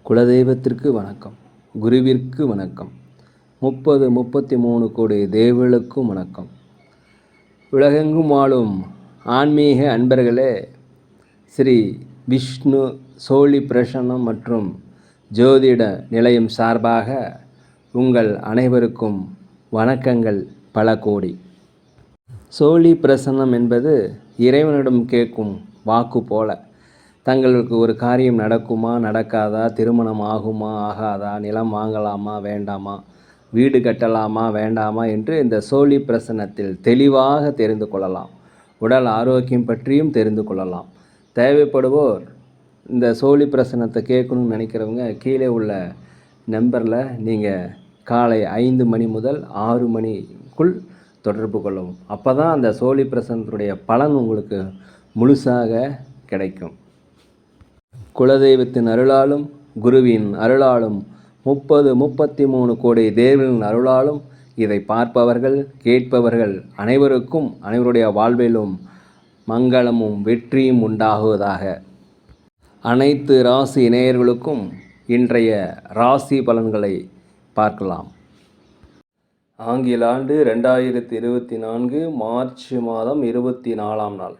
குலதெய்வத்திற்கு வணக்கம், குருவிற்கு வணக்கம், 33 கோடி தேவர்களுக்கும் வணக்கம். உலகெங்கும் வாழும் ஆன்மீக அன்பர்களே, ஸ்ரீ விஷ்ணு சோழி பிரசன்னம் மற்றும் ஜோதிட நிலையம் சார்பாக உங்கள் அனைவருக்கும் வணக்கங்கள் பல கோடி. சோழி பிரசன்னம் என்பது இறைவனிடம் கேட்கும் வாக்கு போல. தங்களுக்கு ஒரு காரியம் நடக்குமா நடக்காதா, திருமணம் ஆகுமா ஆகாதா, நிலம் வாங்கலாமா வேண்டாமா, வீடு கட்டலாமா வேண்டாமா என்று இந்த சோழி பிரசன்னத்தில் தெளிவாக தெரிந்து கொள்ளலாம். உடல் ஆரோக்கியம் பற்றியும் தெரிந்து கொள்ளலாம். தேவைப்படுவோர் இந்த சோழி பிரசன்னத்தை கேட்கணும்னு நினைக்கிறவங்க கீழே உள்ள நம்பரில் நீங்கள் காலை 5 மணி முதல் 6 மணிக்குள் தொடர்பு கொள்ளவும். அப்போ தான் அந்த சோழி பிரசன்னத்துடைய பலன் உங்களுக்கு முழுசாக கிடைக்கும். குலதெய்வத்தின் அருளாலும் குருவின் அருளாலும் 33 கோடி தேவர்களின் அருளாலும் இதை பார்ப்பவர்கள் கேட்பவர்கள் அனைவருக்கும் அனைவருடைய வாழ்விலும் மங்களமும் வெற்றியும் உண்டாகுவதாக. அனைத்து ராசி நேயர்களுக்கும் இன்றைய ராசி பலன்களை பார்க்கலாம். ஆங்கில ஆண்டு 2024 மார்ச் மாதம் 24ஆம் நாள்.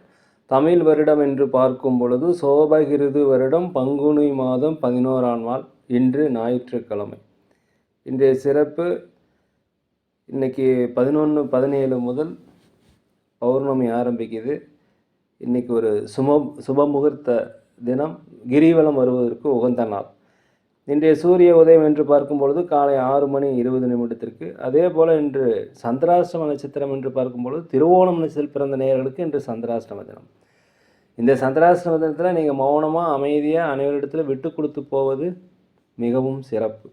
தமிழ் வருடம் என்று பார்க்கும் பொழுது சோபகிருது வருடம் பங்குனி மாதம் 11ஆம் நாள். இன்று ஞாயிற்றுக்கிழமை. இன்றைய சிறப்பு, இன்றைக்கி 11:17 முதல் பௌர்ணமி ஆரம்பிக்குது. இன்றைக்கி ஒரு சுபமுகூர்த்த தினம், கிரிவலம் வருவதற்கு உகந்த நாள். இன்றைய சூரிய உதயம் என்று பார்க்கும் பொழுது காலை 6:20 அதே போல் இன்று சந்திராஷ்டம நட்சத்திரம் என்று பார்க்கும்பொழுது திருவோணம் நட்சத்திரம் பிறந்த நேயர்களுக்கு இன்று சந்திராஷ்டம தினம். இந்த சந்திராஷ்டம தினத்தில் நீங்கள் மௌனமாக அமைதியாக அனைவரிடத்தில் விட்டு கொடுத்து போவது மிகவும் சிறப்பு.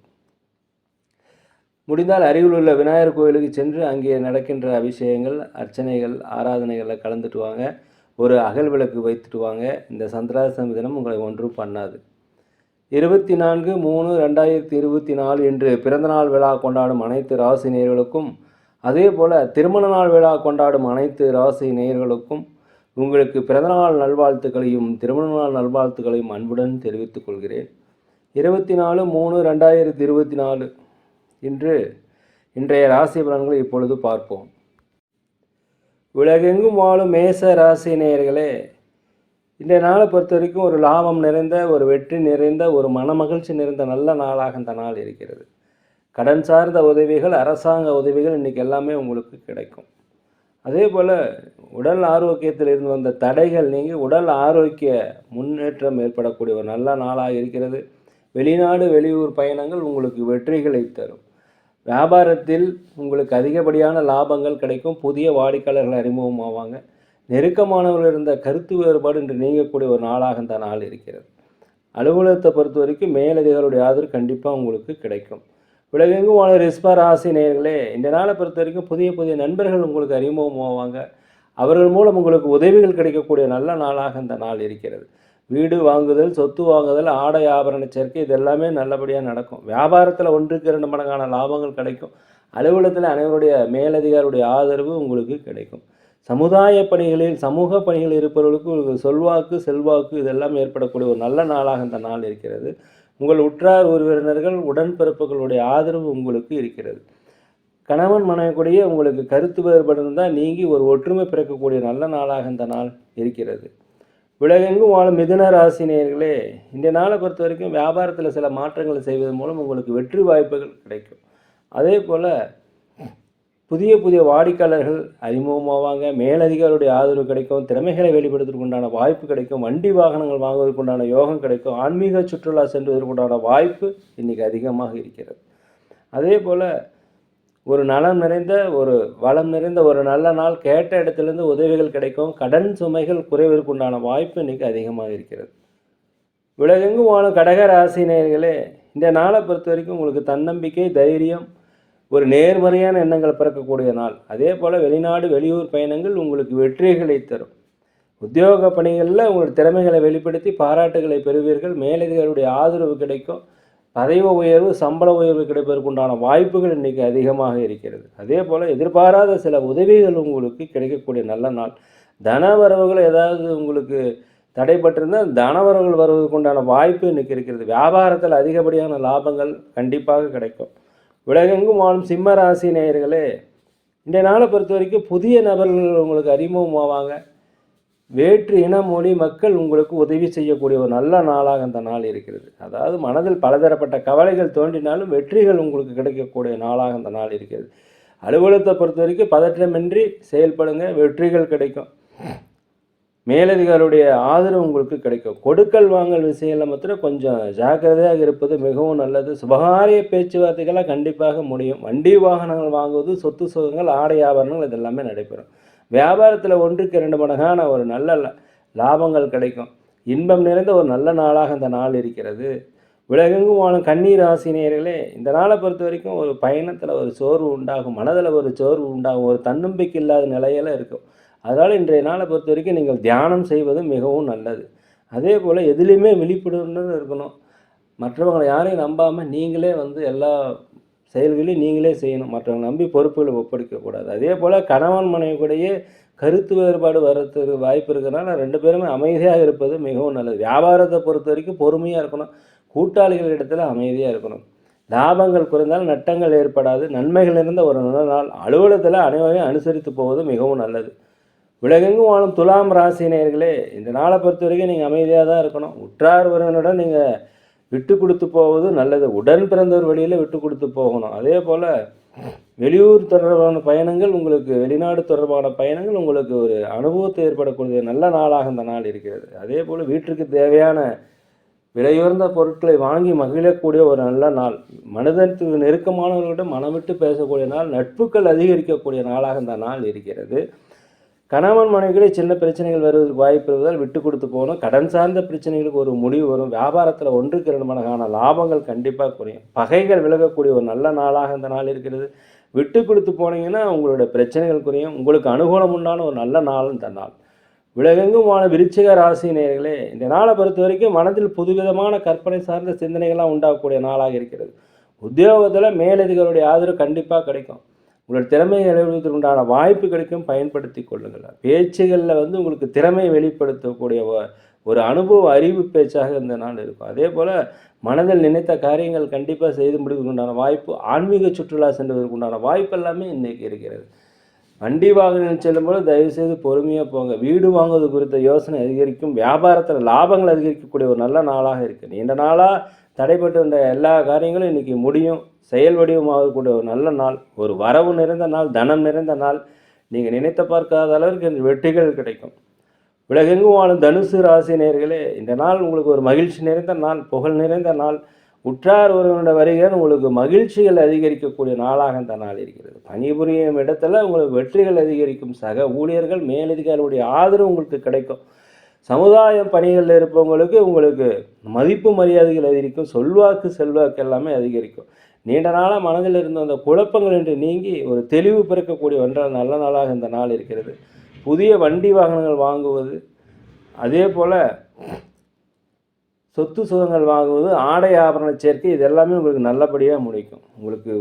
முடிந்தால் அருகில் உள்ள விநாயகர் கோயிலுக்கு சென்று அங்கே நடக்கின்ற அபிஷேகங்கள், அர்ச்சனைகள், ஆராதனைகளில் கலந்துட்டு வாங்க. ஒரு அகல் விளக்கு வைத்துட்டு வாங்க. இந்த சந்திராஷ்டம தினம் உங்களை ஒன்றும் பண்ணாது. 24/3/2024 என்று பிறந்தநாள் விழா கொண்டாடும் அனைத்து ராசி நேயர்களுக்கும், அதே போல் திருமண நாள் விழா கொண்டாடும் அனைத்து ராசி நேயர்களுக்கும் உங்களுக்கு பிறந்தநாள் நல்வாழ்த்துக்களையும் திருமண நாள் நல்வாழ்த்துக்களையும் அன்புடன் தெரிவித்துக் கொள்கிறேன். 24/3/2024 இன்றைய ராசி பலன்களை இப்பொழுது பார்ப்போம். உலகெங்கும் வாழும் மேச ராசி நேயர்களே, இன்றைய நாளை பொறுத்த வரைக்கும் ஒரு லாபம் நிறைந்த, ஒரு வெற்றி நிறைந்த, ஒரு மனமகிழ்ச்சி நிறைந்த நல்ல நாளாக இந்த நாள் இருக்கிறது. கடன் சார்ந்த உதவிகள், அரசாங்க உதவிகள் இன்றைக்கி எல்லாமே உங்களுக்கு கிடைக்கும். அதே போல் உடல் ஆரோக்கியத்தில் இருந்து வந்த தடைகள் நீங்கி உடல் ஆரோக்கிய முன்னேற்றம் ஏற்படக்கூடிய ஒரு நல்ல நாளாக இருக்கிறது. வெளிநாடு வெளியூர் பயணங்கள் உங்களுக்கு வெற்றிகளை தரும். வியாபாரத்தில் உங்களுக்கு அதிகப்படியான லாபங்கள் கிடைக்கும். புதிய வாடிக்கையாளர்கள் அறிமுகமாவாங்க. நெருக்கமானவர்கள் இருந்த கருத்து வேறுபாடு இன்று நீங்கக்கூடிய ஒரு நாளாக இந்த நாள் இருக்கிறது. அலுவலகத்தை பொறுத்த வரைக்கும் மேலதிகாரிகளுடைய ஆதரவு கண்டிப்பாக உங்களுக்கு கிடைக்கும். உலகெங்கும் வாழ ரிஷப ராசி நேயர்களே, இந்த நாளை பொறுத்த வரைக்கும் புதிய நண்பர்கள் உங்களுக்கு அறிமுகமாவாங்க. அவர்கள் மூலம் உங்களுக்கு உதவிகள் கிடைக்கக்கூடிய நல்ல நாளாக இந்த நாள் இருக்கிறது. வீடு வாங்குதல், சொத்து வாங்குதல், ஆடை ஆபரண சேர்க்கை இதெல்லாமே நல்லபடியாக நடக்கும். வியாபாரத்தில் 1க்கு 2 மடங்கான லாபங்கள் கிடைக்கும். அலுவலகத்தில் அனைவருடைய மேலதிகாரியுடைய ஆதரவு உங்களுக்கு கிடைக்கும். சமுதாய பணிகளில், சமூக பணிகள் இருப்பவர்களுக்கு சொல்வாக்கு, செல்வாக்கு இதெல்லாம் ஏற்படக்கூடிய ஒரு நல்ல நாளாக இந்த நாள் இருக்கிறது. உங்கள் உற்றார் உறவினர்கள், உடன்பிறப்புகளுடைய ஆதரவு உங்களுக்கு இருக்கிறது. கணவன் மனைவிக்குடைய உங்களுக்கு கருத்து வேறுபாடு இருந்தால் நீங்கி ஒரு ஒற்றுமை பிறக்கக்கூடிய நல்ல நாளாக இந்த நாள் இருக்கிறது. உலகெங்கும் வாழும் மிதுன ராசி நேயர்களே, இந்த நாளை பொறுத்த வரைக்கும் வியாபாரத்தில் சில மாற்றங்களை செய்வதன் மூலம் உங்களுக்கு வெற்றி வாய்ப்புகள் கிடைக்கும். அதே போல் புதிய வாடிக்கையாளர்கள் அறிமுகமாவாங்க. மேலதிகாரியுடைய ஆதரவு கிடைக்கும். திறமைகளை வெளிப்படுத்துவதற்கு உண்டான வாய்ப்பு கிடைக்கும். வண்டி வாகனங்கள் வாங்குவதற்கு உண்டான யோகம் கிடைக்கும். ஆன்மீக சுற்றுலா சென்றுவதற்கு உண்டான வாய்ப்பு இன்றைக்கி அதிகமாக இருக்கிறது. அதே போல் ஒரு நலம் நிறைந்த, ஒரு வளம் நிறைந்த ஒரு நல்ல நாள். கேட்ட இடத்துலேருந்து உதவிகள் கிடைக்கும். கடன் சுமைகள் குறைவதற்கு உண்டான வாய்ப்பு இன்றைக்கி அதிகமாக இருக்கிறது. உலகெங்கும் வாழும் கடக ராசி நேயர்களே, இந்த நாளை பொறுத்த வரைக்கும் உங்களுக்கு தன்னம்பிக்கை, தைரியம், ஒரு நேர்மறையான எண்ணங்கள் பிறக்கக்கூடிய நாள். அதே போல் வெளிநாடு வெளியூர் பயணங்கள் உங்களுக்கு வெற்றிகளை தரும். உத்தியோக பணிகளில் உங்களுடைய திறமைகளை வெளிப்படுத்தி பாராட்டுகளை பெறுவீர்கள். மேலதிகாரியுடைய ஆதரவு கிடைக்கும். பதவி உயர்வு, சம்பள உயர்வு கிடைப்பதற்குண்டான வாய்ப்புகள் இன்றைக்கி அதிகமாக இருக்கிறது. அதே போல் எதிர்பாராத சில உதவிகள் உங்களுக்கு கிடைக்கக்கூடிய நல்ல நாள். தன வரவுகள் ஏதாவது உங்களுக்கு தடைப்பட்டிருந்தால் தனவரவுகள் வருவதற்கு உண்டான வாய்ப்பு இன்றைக்கி இருக்கிறது. வியாபாரத்தில் அதிகப்படியான லாபங்கள் கண்டிப்பாக கிடைக்கும். உலகெங்கும் வாழும் சிம்ம ராசி நேயர்களே, இன்றைய நாளை பொறுத்த வரைக்கும் புதிய நபர்கள் உங்களுக்கு அறிமுகமாவாங்க. வேற்று இன மொழி மக்கள் உங்களுக்கு உதவி செய்யக்கூடிய ஒரு நல்ல நாளாக அந்த நாள் இருக்கிறது. அதாவது மனதில் பலதரப்பட்ட கவலைகள் தோன்றினாலும் வெற்றிகள் உங்களுக்கு கிடைக்கக்கூடிய நாளாக அந்த நாள் இருக்கிறது. அலுவலகத்தை பொறுத்த வரைக்கும் பதற்றமின்றி செயல்படுங்க, வெற்றிகள் கிடைக்கும். மேலதிகாரியுடைய ஆதரவு உங்களுக்கு கிடைக்கும். கொடுக்கல் வாங்கல் விஷயங்களில் மாத்திரம் கொஞ்சம் ஜாக்கிரதையாக இருப்பது மிகவும் நல்லது. சுபகாரிய பேச்சுவார்த்தைகளாக கண்டிப்பாக முடியும். வண்டி வாகனங்கள் வாங்குவது, சொத்து சுகங்கள், ஆடை ஆபரணங்கள் இதெல்லாமே நடைபெறும். வியாபாரத்தில் 1க்கு 2 மடங்கான ஒரு நல்ல லாபங்கள் கிடைக்கும். இன்பம் நிறைந்த ஒரு நல்ல நாளாக இந்த நாள் இருக்கிறது. உலகெங்கும் வாழும் கன்னி ராசி நேயர்களே, இந்த நாளை பொறுத்த வரைக்கும் ஒரு பயணத்தில் ஒரு சோர்வு உண்டாகும், மனதில் ஒரு சோர்வு உண்டாகும், ஒரு தன்னம்பிக்கை இல்லாத நிலையில் இருக்கும். அதனால் இன்றைய நாளை பொறுத்த வரைக்கும் நீங்கள் தியானம் செய்வது மிகவும் நல்லது. அதே போல் எதுலேயுமே விழிப்புணர்வு இருக்கணும். மற்றவங்களை யாரையும் நம்பாமல் நீங்களே எல்லா செயல்களையும் நீங்களே செய்யணும். மற்றவங்க நம்பி பொறுப்புகளை ஒப்படைக்கக்கூடாது. அதே போல் கணவன் மனைவி கூடயே கருத்து வேறுபாடு வர்றதுக்கு வாய்ப்பு இருக்கிறனால 2 பேருமே அமைதியாக இருப்பது மிகவும் நல்லது. வியாபாரத்தை பொறுத்த வரைக்கும் பொறுமையாக இருக்கணும். கூட்டாளிகள் இடத்துல அமைதியாக இருக்கணும். லாபங்கள் குறைந்தால் நட்டங்கள் ஏற்படாது. நன்மைகள் இருந்த ஒரு நல்ல நாள். அலுவலகத்தில் அனைவரையும் அனுசரித்து போவது மிகவும் நல்லது. உலகெங்கும் வாழும் துலாம் ராசி நேயர்களே, இந்த நாளை பொறுத்த வரைக்கும் நீங்கள் அமைதியாக தான் இருக்கணும். உற்றார் உறவினருடன் நீங்கள் விட்டு கொடுத்து போவது நல்லது. உடன் பிறந்தவர் வழியில் விட்டு கொடுத்து போகணும். அதே போல் வெளியூர் தொடர்பான பயணங்கள் உங்களுக்கு, வெளிநாடு தொடர்பான பயணங்கள் உங்களுக்கு ஒரு அனுபவத்தை ஏற்படக்கூடிய நல்ல நாளாக இந்த நாள் இருக்கிறது. அதே போல் வீட்டிற்கு தேவையான விலையுயர்ந்த பொருட்களை வாங்கி மகிழக்கூடிய ஒரு நல்ல நாள். மனிதனுக்கு நெருக்கமானவர்களிடம் மனம் விட்டு பேசக்கூடிய நாள். நட்புகள் அதிகரிக்கக்கூடிய நாளாக இந்த நாள் இருக்கிறது. கணவன் மனைவிகளே சின்ன பிரச்சனைகள் வருவதற்கு வாய்ப்பு இருப்பதால் விட்டு கொடுத்து போகணும். கடன் சார்ந்த பிரச்சனைகளுக்கு ஒரு முடிவு வரும். வியாபாரத்தில் 1க்கு 2 மடங்கான லாபங்கள் கண்டிப்பாக குறையும். பகைகள் விலகக்கூடிய ஒரு நல்ல நாளாக இந்த நாள் இருக்கிறது. விட்டு கொடுத்து போனீங்கன்னா உங்களோட பிரச்சனைகள் குறையும். உங்களுக்கு அனுகூலம் உண்டான ஒரு நல்ல நாள் இந்த நாள். உலகெங்கும் விருச்சிக ராசி நேயர்களே, இந்த நாளை பொறுத்த வரைக்கும் மனதில் புதுவிதமான கற்பனை சார்ந்த சிந்தனைகள்லாம் உண்டாகக்கூடிய நாளாக இருக்கிறது. உத்தியோகத்தில் மேலதிகாரிகளுடைய ஆதரவு கண்டிப்பாக கிடைக்கும். உங்களோட திறமையை எழுதுவதற்கு உண்டான வாய்ப்பு கிடைக்கும், பயன்படுத்தி கொள்ளுங்கள். பேச்சுகளில் உங்களுக்கு திறமையை வெளிப்படுத்தக்கூடிய ஒரு அனுபவ அறிவு பேச்சாக இந்த நாள் இருக்கும். அதே போல் மனதில் நினைத்த காரியங்கள் கண்டிப்பாக செய்து முடிவதற்கு உண்டான வாய்ப்பு, ஆன்மீக சுற்றுலா செல்வதற்கு உண்டான வாய்ப்பு எல்லாமே இன்றைக்கி இருக்கிறது. வண்டி வாகனம் செல்லும்போது தயவுசெய்து பொறுமையாக போங்க. வீடு வாங்குவது குறித்த யோசனை அதிகரிக்கும். வியாபாரத்தில் லாபங்கள் அதிகரிக்கக்கூடிய ஒரு நல்ல நாளாக இருக்குது. நீண்ட நாளாக தடைப்பட்டு வந்த எல்லா காரியங்களும் இன்றைக்கி முடியும். செயல் வடிவமாகக்கூடிய ஒரு நல்ல நாள். ஒரு வரவு நிறைந்த நாள், தனம் நிறைந்த நாள். நீங்கள் நினைத்த பார்க்காத அளவிற்கு வெற்றிகள் கிடைக்கும். உலகெங்கும் வாழும் தனுசு ராசி நேயர்களே, இந்த நாள் உங்களுக்கு ஒரு மகிழ்ச்சி நிறைந்த நாள், புகழ் நிறைந்த நாள். உற்றார் ஒருவனோட வருகையில் உங்களுக்கு மகிழ்ச்சிகள் அதிகரிக்கக்கூடிய நாளாக இந்த நாள் இருக்கிறது. பணிபுரியும் இடத்துல உங்களுக்கு வெற்றிகள் அதிகரிக்கும். சக ஊழியர்கள், மேலதிகாரிகளுடைய ஆதரவு உங்களுக்கு கிடைக்கும். சமுதாய பணிகளில் இருப்பவங்களுக்கு உங்களுக்கு மதிப்பு மரியாதைகள் அதிகரிக்கும். சொல்வாக்கு செல்வாக்கு எல்லாமே அதிகரிக்கும். நீண்ட நாளாக மனதில் இருந்த அந்த குழப்பங்கள் என்று நீங்கி ஒரு தெளிவு பிறக்கக்கூடிய ஒன்றால் நல்ல நாளாக இந்த நாள் இருக்கிறது. புதிய வண்டி வாகனங்கள் வாங்குவது, அதே போல் சொத்து சுகங்கள் வாங்குவது, ஆடை ஆபரண சேர்க்கை, இது எல்லாமே உங்களுக்கு நல்லபடியாக முடிக்கும். உங்களுக்கு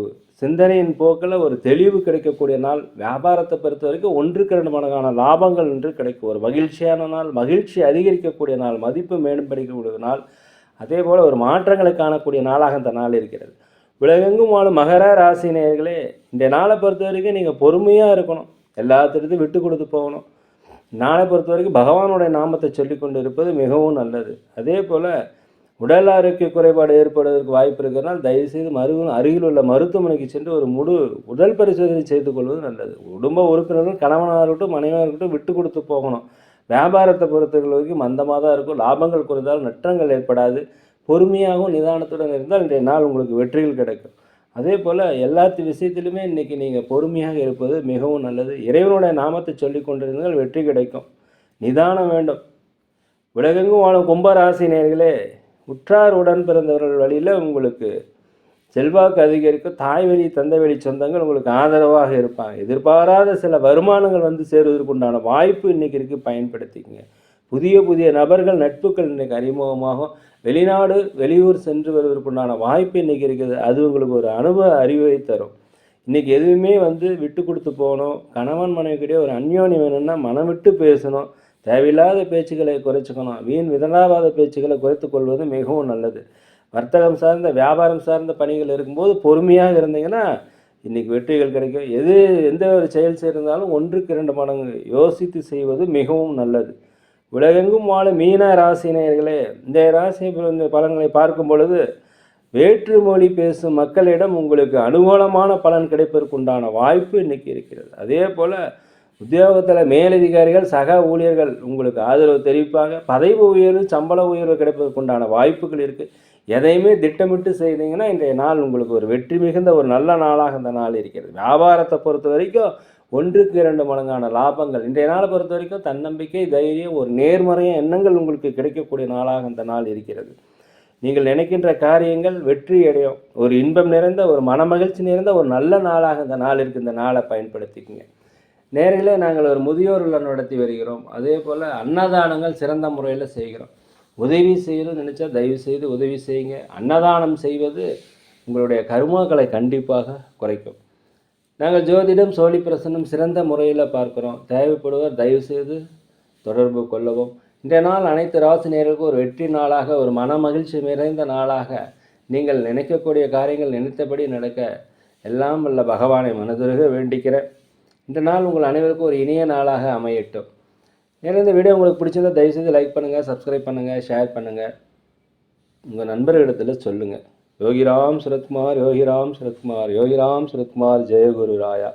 சிந்தனையின் போக்கில் ஒரு தெளிவு கிடைக்கக்கூடிய நாள். வியாபாரத்தை பொறுத்த வரைக்கும் 1க்கு 2 மடங்கான லாபங்கள் என்று கிடைக்கும். ஒரு மகிழ்ச்சியான நாள், மகிழ்ச்சி அதிகரிக்கக்கூடிய நாள், மதிப்பு மேம்படுத்தக்கூடிய நாள். அதே போல் ஒரு மாற்றங்களை காணக்கூடிய நாளாக இந்த நாள் இருக்கிறது. உலகெங்கும் வாழும் மகர ராசி நேயர்களே, இந்த நாளை பொறுத்த வரைக்கும் நீங்கள் பொறுமையாக இருக்கணும். எல்லாத்திற்கும் விட்டு கொடுத்து போகணும். நாளை பொறுத்த வரைக்கும் பகவானுடைய நாமத்தை சொல்லிக்கொண்டு இருப்பது மிகவும் நல்லது. அதே போல் உடல் ஆரோக்கிய குறைபாடு ஏற்படுவதற்கு வாய்ப்பு இருக்கிறனால் தயவுசெய்து அருகில் உள்ள மருத்துவமனைக்கு சென்று ஒரு உடல் பரிசோதனை செய்து கொள்வது நல்லது. குடும்ப உறுப்பினர்கள் கணவனாக இருக்கட்டும் மனைவியாக இருக்கட்டும் விட்டு கொடுத்து போகணும். வியாபாரத்தை பொறுத்தவரை வரைக்கும் மந்தமாக தான் இருக்கும். லாபங்கள் குறைந்தால் நட்டங்கள் ஏற்படாது. பொறுமையாகவும் நிதானத்துடன் இருந்தால் இன்றைய நாள் உங்களுக்கு வெற்றிகள் கிடைக்கும். அதே போல் எல்லாத்து விஷயத்திலுமே இன்றைக்கி நீங்கள் பொறுமையாக இருப்பது மிகவும் நல்லது. இறைவனுடைய நாமத்தை சொல்லி கொண்டிருந்தால் வெற்றி கிடைக்கும். நிதானம் வேண்டும். உலகெங்கும் வாழும் கும்பராசி நேயர்களே, உற்றார் உடன் பிறந்தவர்கள் வழியில் உங்களுக்கு செல்வாக்கு அதிகரிக்கும். தாய் வழி தந்தை வழி சொந்தங்கள் உங்களுக்கு ஆதரவாக இருப்பாங்க. எதிர்பாராத சில வருமானங்கள் சேருவதற்கு உண்டான வாய்ப்பு இன்றைக்கி இருக்குது, பயன்படுத்திக்கங்க. புதிய புதிய நபர்கள் நட்புகள் இன்றைக்கி அறிமுகமாகும். வெளிநாடு வெளியூர் சென்று வருவதற்குண்டான வாய்ப்பு இன்றைக்கி இருக்குது. அது உங்களுக்கு ஒரு அனுபவ அறிவை தரும். இன்றைக்கி எதுவுமே விட்டு கொடுத்து போகணும். கணவன் மனைவிக்கிட்டே ஒரு அந்யோன்யம் வேணும்னா மனம் விட்டு பேசணும். தேவையில்லாத பேச்சுக்களை குறைச்சிக்கணும். வீண் விதண்டாவாத பேச்சுக்களை குறைத்துக் கொள்வது மிகவும் நல்லது. வர்த்தகம் சார்ந்த வியாபாரம் சார்ந்த பணிகள் இருக்கும்போது பொறுமையாக இருந்தீங்கன்னா இன்றைக்கி வெற்றிகள் கிடைக்கும். எந்த ஒரு செயல் செய்திருந்தாலும் 1க்கு 2 மடங்கு யோசித்து செய்வது மிகவும் நல்லது. உலகெங்கும் வாழும் மீன ராசினியர்களே, இந்த ராசி பலன்களை பார்க்கும் பொழுது வேற்று மொழி பேசும் மக்களிடம் உங்களுக்கு அனுகூலமான பலன் கிடைப்பதற்குண்டான வாய்ப்பு இன்றைக்கி இருக்கிறது. அதே போல் உத்தியோகத்தில் மேலதிகாரிகள் சக ஊழியர்கள் உங்களுக்கு ஆதரவு தெரிவிப்பாங்க. பதவி உயர்வு சம்பள உயர்வு கிடைப்பதற்குண்டான வாய்ப்புகள் இருக்குது. எதையுமே திட்டமிட்டு செய்தீங்கன்னா இன்றைய நாள் உங்களுக்கு ஒரு வெற்றி மிகுந்த ஒரு நல்ல நாளாக இந்த நாள் இருக்கிறது. வியாபாரத்தை பொறுத்த வரைக்கும் 1க்கு 2 மடங்கான லாபங்கள். இன்றைய நாளை பொறுத்த வரைக்கும் தன்னம்பிக்கை, தைரியம், ஒரு நேர்மறைய எண்ணங்கள் உங்களுக்கு கிடைக்கக்கூடிய நாளாக இந்த நாள் இருக்கிறது. நீங்கள் நினைக்கின்ற காரியங்கள் வெற்றி அடையும். ஒரு இன்பம் நிறைந்த, ஒரு மனமகிழ்ச்சி நிறைந்த ஒரு நல்ல நாளாக இந்த நாள் இருக்குது. இந்த நாளை பயன்படுத்திக்கங்க. நேரிலே நாங்கள் ஒரு முதியோர் இல்லம் நடத்தி வருகிறோம். அதே போல் அன்னதானங்கள் சிறந்த முறையில் செய்கிறோம். உதவி செய்யணும்னு நினச்சா தயவு செய்து உதவி செய்யுங்க. அன்னதானம் செய்வது உங்களுடைய கர்மாக்களை கண்டிப்பாக குறைக்கும். நாங்கள் ஜோதிடம், சோழி பிரசன்னம் சிறந்த முறையில் பார்க்குறோம். தேவைப்படுவர் தயவு செய்து தொடர்பு கொள்ளவும். இன்றைய நாள் அனைத்து ராசினியர்களுக்கும் ஒரு வெற்றி நாளாக, ஒரு மன மகிழ்ச்சி நிறைந்த நாளாக, நீங்கள் நினைக்கக்கூடிய காரியங்கள் நினைத்தபடி நடக்க எல்லாம் வல்ல பகவானை மனதுருக வேண்டிக்கிறேன். இந்த நாள் உங்கள் அனைவருக்கும் ஒரு இனிய நாளாக அமையட்டும். ஏன்னா இந்த வீடியோ உங்களுக்கு பிடிச்சதை தயவுசெய்து லைக் பண்ணுங்கள், சப்ஸ்கிரைப் பண்ணுங்கள், ஷேர் பண்ணுங்கள், உங்கள் நண்பர்களிடத்தில் சொல்லுங்கள். யோகிராம் சுரத்குமார், யோகிராம் சுரத்குமார், யோகிராம் சுரத்குமார், ஜெயகுரு ராயா.